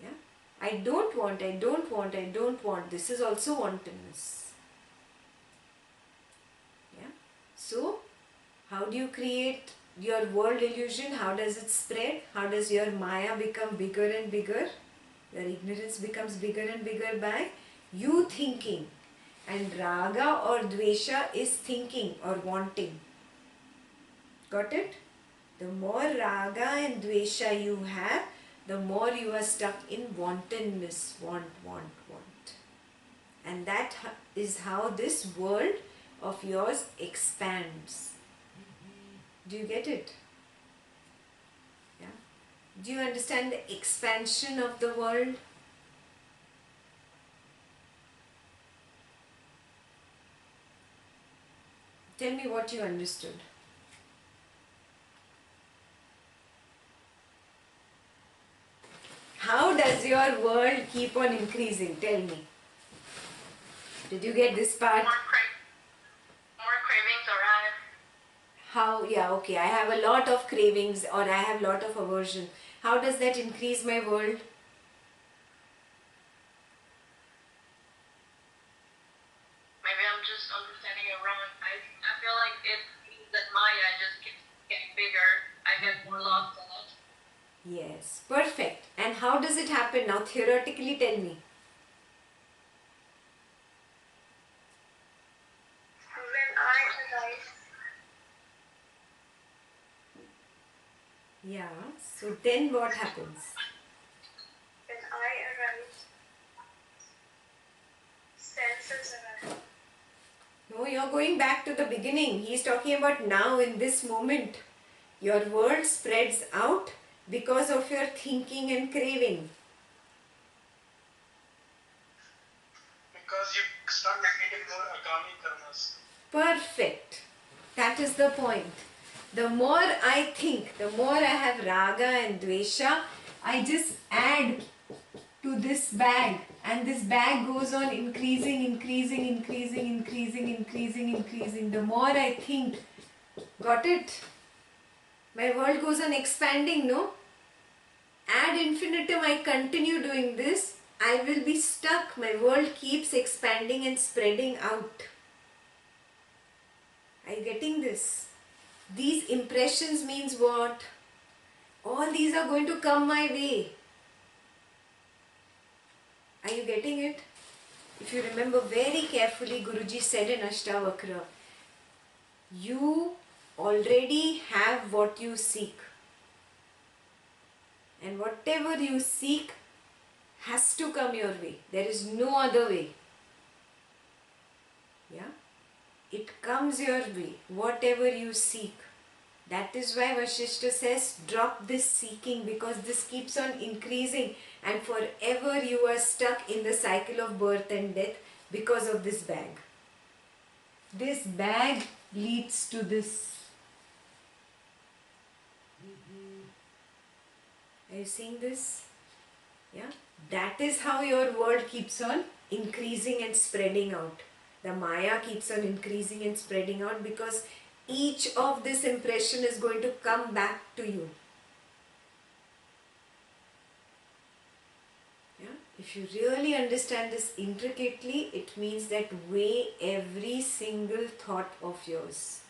Yeah? I don't want. This is also wantonness. Yeah? So, how do you create your world illusion? How does it spread? How does your Maya become bigger and bigger? Your ignorance becomes bigger and bigger by you thinking And raga or dvesha is thinking or wanting. Got it? The more raga and dvesha you have, the more you are stuck in wantonness. Want. And that is how this world of yours expands. Do you get it? Yeah. Do you understand the expansion of the world? Tell me what you understood. How does your world keep on increasing? Tell me. Did you get this part? More cravings arrive. How? Yeah, okay. I have a lot of cravings or I have a lot of aversion. How does that increase my world? Maybe I'm just understanding it wrong. I feel like it means that Maya just keeps getting bigger. I get more lost in it. Yes, perfect. And how does it happen now? Theoretically, tell me. When I arise, Yeah, so then what happens? Senses arise. No, you're going back to the beginning. He's talking about now in this moment. Your world spreads out because of your thinking and craving. Because you start repeating more agami karmas. Perfect. That is the point. The more I think, the more I have raga and dvesha, I just add to this bag, and this bag goes on increasing. The more I think, got it? My world goes on expanding, no? Ad infinitum, I continue doing this, I will be stuck. My world keeps expanding and spreading out. Are you getting this? These impressions means what? All these are going to come my way. Are you getting it? If you remember very carefully, Guruji said in Ashtavakra, you already have what you seek. And whatever you seek has to come your way. There is no other way. Yeah? It comes your way, whatever you seek. That is why Vasistha says, drop this seeking, because this keeps on increasing and forever you are stuck in the cycle of birth and death because of this bag. This bag leads to this. Are you seeing this? Yeah? That is how your world keeps on increasing and spreading out. The Maya keeps on increasing and spreading out because each of this impression is going to come back to you. Yeah? If you really understand this intricately, it means that weigh every single thought of yours.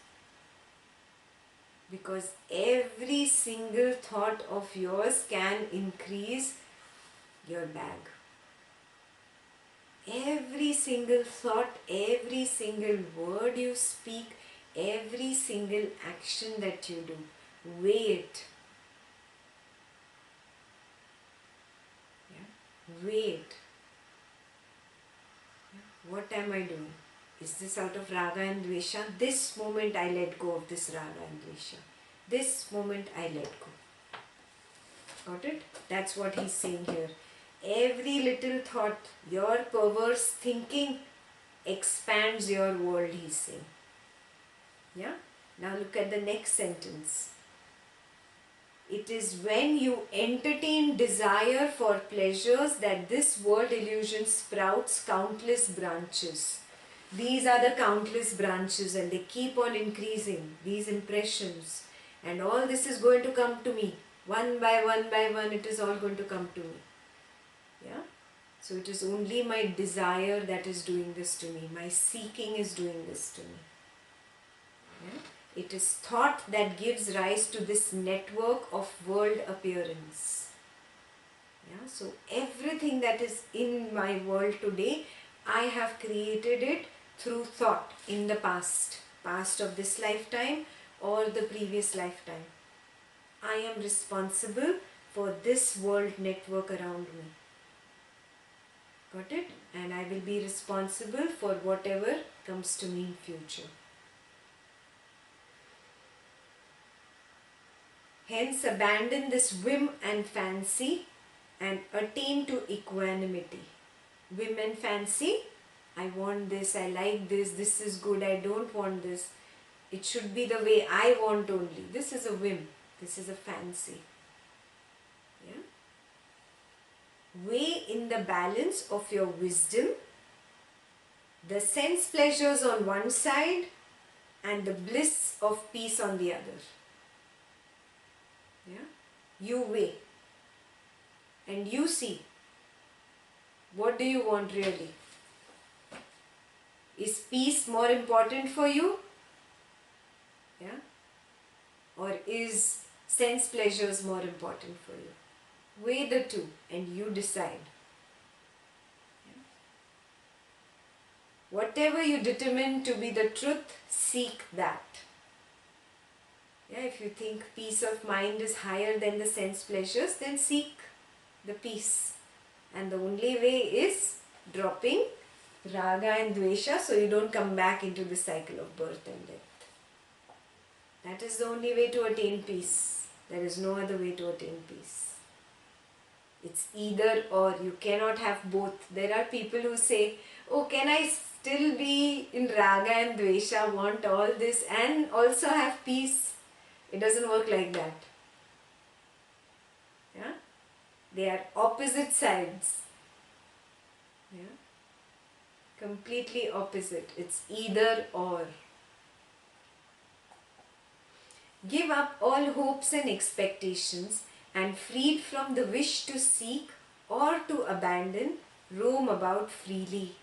Because every single thought of yours can increase your bag. Every single thought, every single word you speak, every single action that you do, weigh it. Yeah? Weigh it. Yeah? What am I doing? Is this out of raga and dvesha? This moment I let go of this raga and dvesha. This moment I let go. Got it? That's what he's saying here. Every little thought, your perverse thinking expands your world, he's saying. Yeah? Now look at the next sentence. It is when you entertain desire for pleasures that this world illusion sprouts countless branches. These are the countless branches and they keep on increasing, these impressions. And all this is going to come to me. One by one, it is all going to come to me. Yeah? So it is only my desire that is doing this to me. My seeking is doing this to me. Yeah? It is thought that gives rise to this network of world appearance. Yeah? So everything that is in my world today I have created it through thought in the past of this lifetime or the previous lifetime. I am responsible for this world network around me. Got it? And I will be responsible for whatever comes to me in future. Hence, abandon this whim and fancy and attain to equanimity. Whim and fancy, I want this, I like this is good, I don't want this. It should be the way I want only. This is a whim, this is a fancy. Yeah? Weigh in the balance of your wisdom the sense pleasures on one side and the bliss of peace on the other. Yeah? You weigh and you see, what do you want really? Is peace more important for you? Yeah? Or is sense pleasures more important for you? Weigh the two and you decide. Yeah? Whatever you determine to be the truth, seek that. Yeah, if you think peace of mind is higher than the sense pleasures, then seek the peace. And the only way is dropping raga and dvesha so you don't come back into the cycle of birth and death. That is the only way to attain peace. There is no other way to attain peace. It's either or. You cannot have both. There are people who say, oh, can I still be in raga and dvesha, want all this and also have peace? It doesn't work like that. Yeah? They are opposite sides. Yeah? Completely opposite. It's either or. Give up all hopes and expectations, and freed from the wish to seek or to abandon, roam about freely.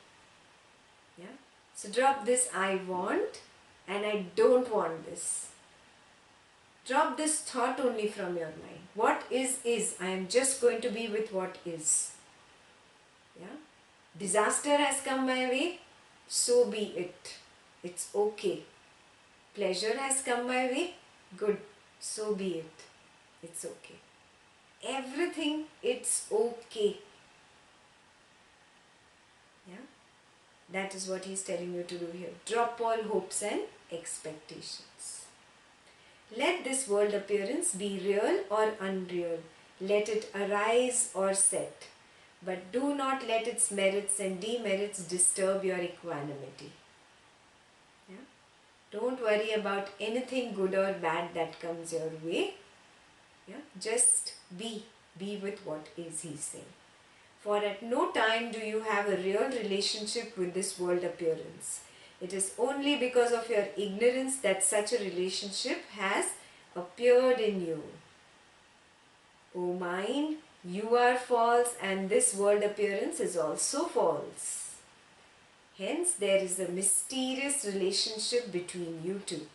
Yeah? So drop this I want and I don't want this. Drop this thought only from your mind. What is. I am just going to be with what is. Yeah? Disaster has come my way, so be it. It's okay. Pleasure has come my way, good, so be it. It's okay. Everything, it's okay. Yeah? That is what he's telling you to do here. Drop all hopes and expectations. Let this world appearance be real or unreal. Let it arise or set. But do not let its merits and demerits disturb your equanimity. Yeah? Don't worry about anything good or bad that comes your way. Yeah? Just be with what is, he's saying. For at no time do you have a real relationship with this world appearance. It is only because of your ignorance that such a relationship has appeared in you. O mind, you are false and this world appearance is also false. Hence, there is a mysterious relationship between you two.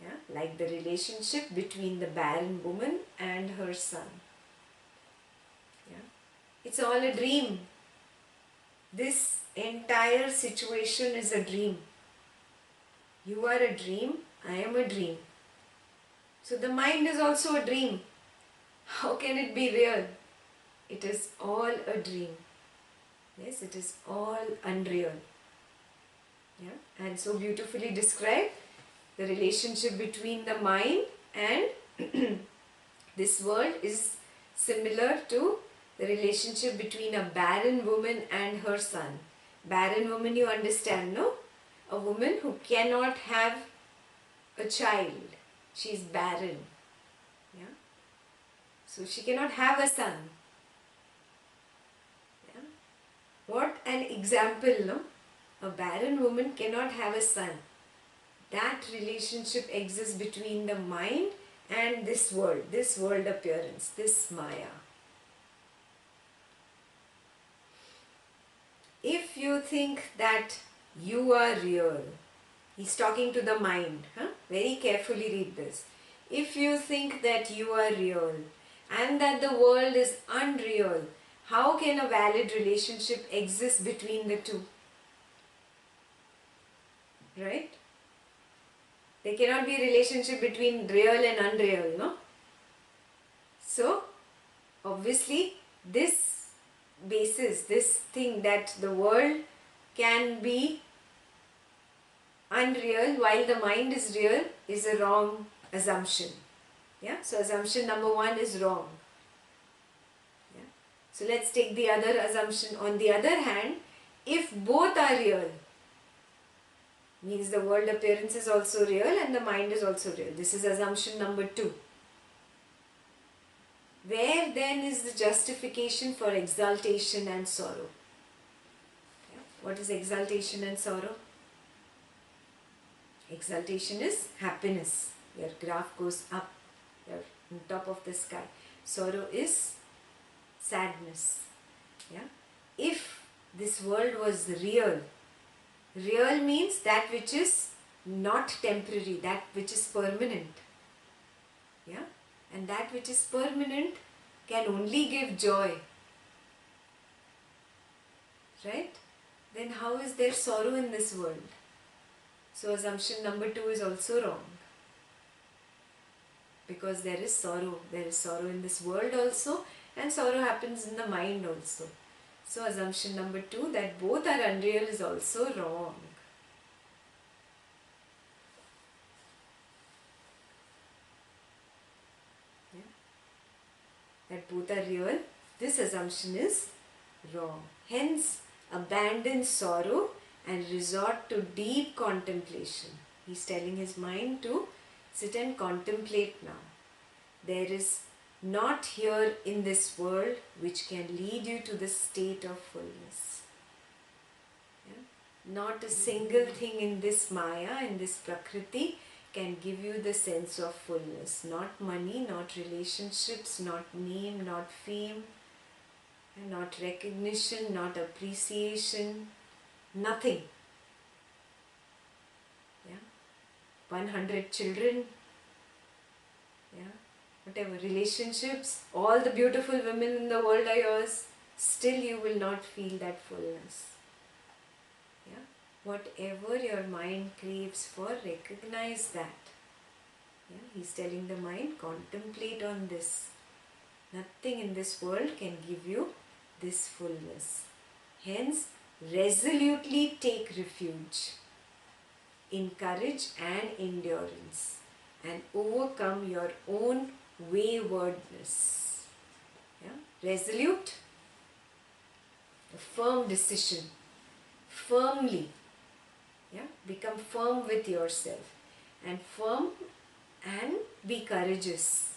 Yeah? Like the relationship between the barren woman and her son. Yeah? It's all a dream. This entire situation is a dream. You are a dream, I am a dream. So the mind is also a dream. How can it be real? It is all a dream. Yes, it is all unreal. Yeah? And so beautifully described the relationship between the mind and this world is similar to the relationship between a barren woman and her son. Barren woman, you understand, no? A woman who cannot have a child. She is barren. Yeah? So she cannot have a son. Yeah? What an example, no? A barren woman cannot have a son. That relationship exists between the mind and this world appearance, this Maya. If you think that you are real, he's talking to the mind, very carefully read this. If you think that you are real and that the world is unreal, how can a valid relationship exist between the two? Right? There cannot be a relationship between real and unreal, no? So, obviously, this basis, this thing that the world can be unreal while the mind is real is a wrong assumption. Yeah, so assumption number 1 is wrong. Yeah. So let's take the other assumption. On the other hand, if both are real, means the world appearance is also real and the mind is also real. This is assumption number 2. Where then is the justification for exaltation and sorrow? Yeah. What is exaltation and sorrow? Exaltation is happiness. Your graph goes up. You're on top of the sky. Sorrow is sadness. Yeah. If this world was real, real means that which is not temporary, that which is permanent. Yeah. And that which is permanent can only give joy. Right? Then how is there sorrow in this world? So assumption number 2 is also wrong. Because there is sorrow. There is sorrow in this world also, and sorrow happens in the mind also. So assumption number 2, that both are unreal, is also wrong. Yeah. That both are real, this assumption is wrong. Hence, abandon sorrow and resort to deep contemplation. He's telling his mind to sit and contemplate now. There is not here in this world which can lead you to the state of fullness. Yeah? Not a single thing in this Maya, in this Prakriti, can give you the sense of fullness. Not money, not relationships, not name, not fame, not recognition, not appreciation, nothing. Yeah? 100 children, yeah? Whatever, relationships, all the beautiful women in the world are yours, still you will not feel that fullness. Yeah? Whatever your mind craves for, recognize that. Yeah? He's telling the mind, contemplate on this. Nothing in this world can give you this fullness. Hence, resolutely take refuge in courage and endurance and overcome your own waywardness. Yeah? Resolute, a firm decision, firmly. Yeah? Become firm with yourself and firm and be courageous.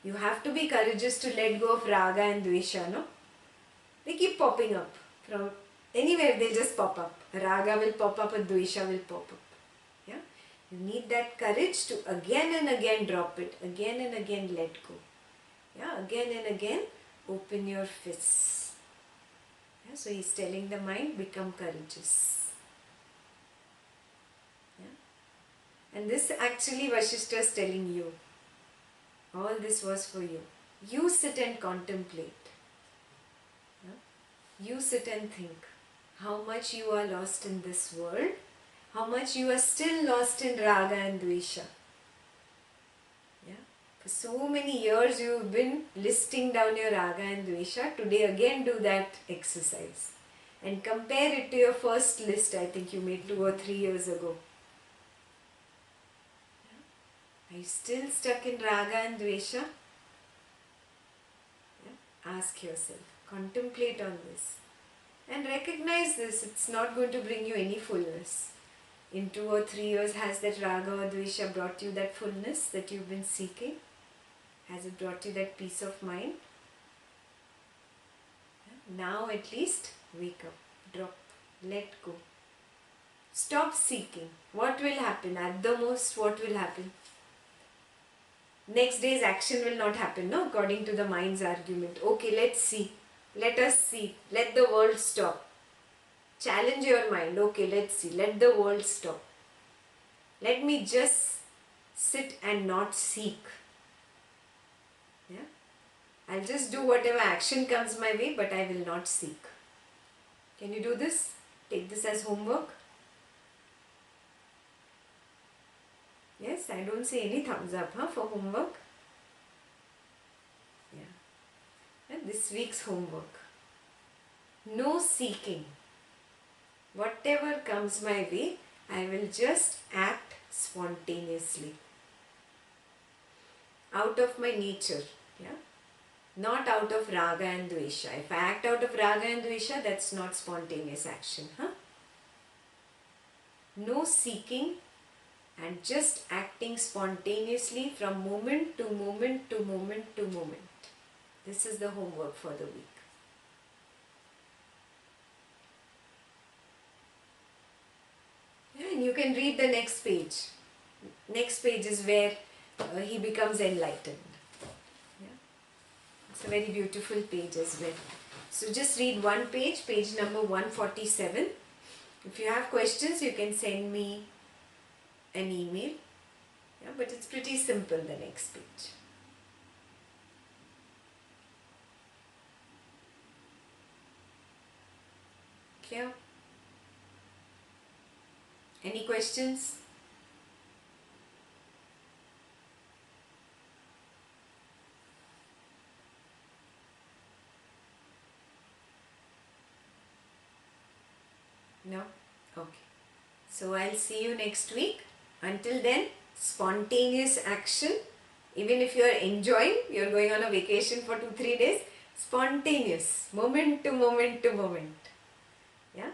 You have to be courageous to let go of raga and dvesha, no? They keep popping up. From anywhere they just pop up. A raga will pop up, a dvesha will pop up. Yeah? You need that courage to again and again drop it, again and again let go. Yeah? Again and again open your fists. Yeah? So he's telling the mind, become courageous. Yeah? And this actually Vasistha is telling you. All this was for you. You sit and contemplate. Yeah? You sit and think how much you are lost in this world, how much you are still lost in raga and dvesha. Yeah? For so many years you have been listing down your raga and dvesha. Today again do that exercise. And compare it to your first list I think you made 2 or 3 years ago. Are you still stuck in raga and dvesha? Yeah? Ask yourself. Contemplate on this. And recognize this. It's not going to bring you any fullness. In 2 or 3 years, has that raga or dvesha brought you that fullness that you've been seeking? Has it brought you that peace of mind? Yeah? Now at least, wake up. Drop. Let go. Stop seeking. What will happen? At the most, what will happen? Next day's action will not happen, no? According to the mind's argument. Okay, let's see. Let us see. Let the world stop. Challenge your mind. Okay, let's see. Let the world stop. Let me just sit and not seek. Yeah? I'll just do whatever action comes my way, but I will not seek. Can you do this? Take this as homework. Yes, I don't see any thumbs up for homework. Yeah. And this week's homework. No seeking. Whatever comes my way, I will just act spontaneously. Out of my nature. Yeah. Not out of raga and dvesha. If I act out of raga and dvesha, that's not spontaneous action. No seeking and just acting spontaneously from moment to moment to moment to moment. This is the homework for the week. Yeah, and you can read the next page. Next page is where he becomes enlightened. Yeah. It's a very beautiful page as well. So just read one page, page number 147. If you have questions, you can send me an email. Yeah, but it's pretty simple, the next page. Clear? Any questions? No? Okay. So I'll see you next week. Until then, spontaneous action. Even if you're enjoying, you're going on a vacation for 2-3 days, spontaneous, moment to moment to moment. Yeah?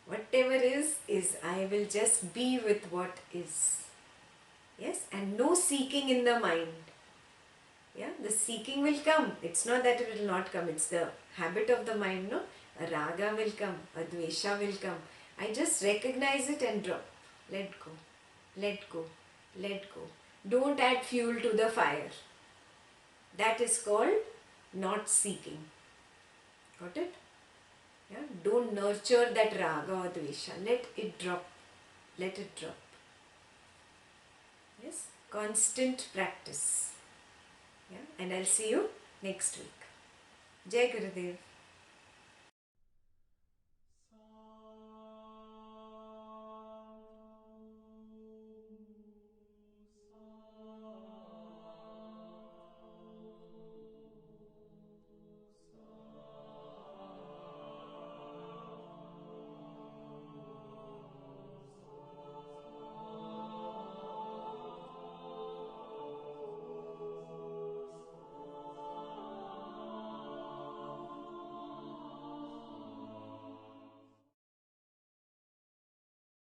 Whatever is, I will just be with what is. Yes? And no seeking in the mind. Yeah? The seeking will come. It's not that it will not come. It's the habit of the mind, no? A raga will come. A dvesha will come. I just recognize it and drop. Let go. Let go. Let go. Don't add fuel to the fire. That is called not seeking. Got it? Yeah? Don't nurture that raga or dvesha. Let it drop. Let it drop. Yes? Constant practice. Yeah? And I'll see you next week. Jai Gurudev.